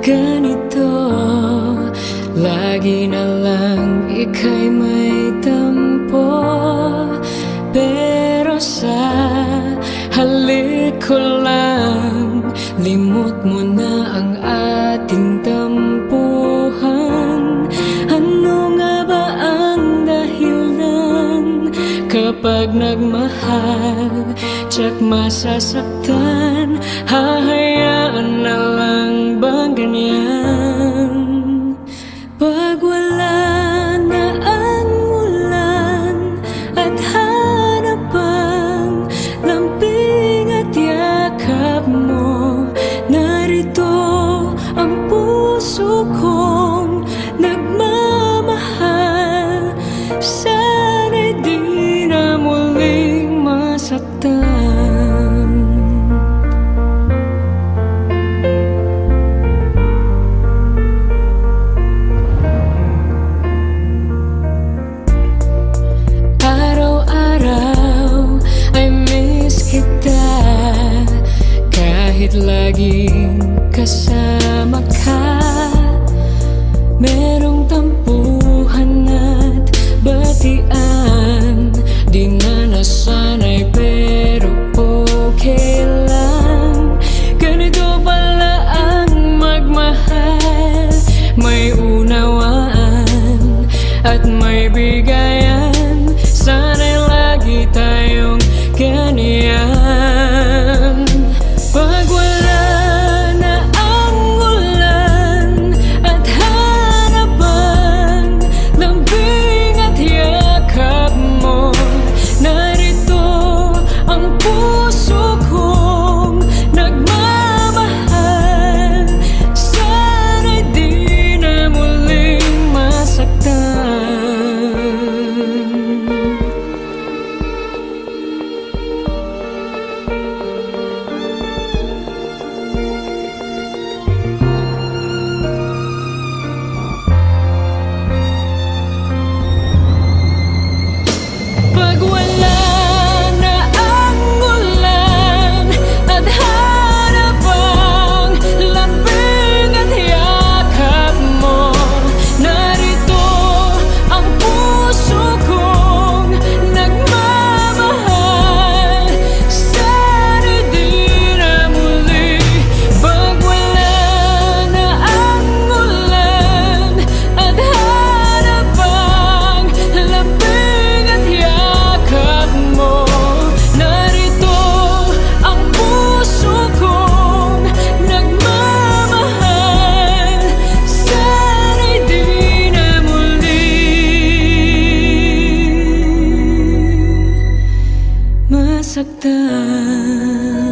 ganito. Lagi na lang ika'y may tampo, pero sa halik ko lang, limot mo na ang ating tampuhan. Ano nga ba ang dahilan kapag nagmahal, tiyak masasaktan? Hahayaan na lang bang ganyan? Pag wala na ang ulan at hanap ang lambing at yakap mo, narito ang puso kong nagmamahal. Sana'y di na muling masaktan. Kahit laging kasama ka, merong tampuhan at batian. Di na nasanay pero okay lang. Ganito pala ang magmahal, may unawaan at may bigayan. Sana'y lagi tayong ganyan. Pag wala na ang ulan at hanap ang lambing at yakap mo, narito ang puso kong nagmamahal. Sana'y di na muling masaktan. Masaktan.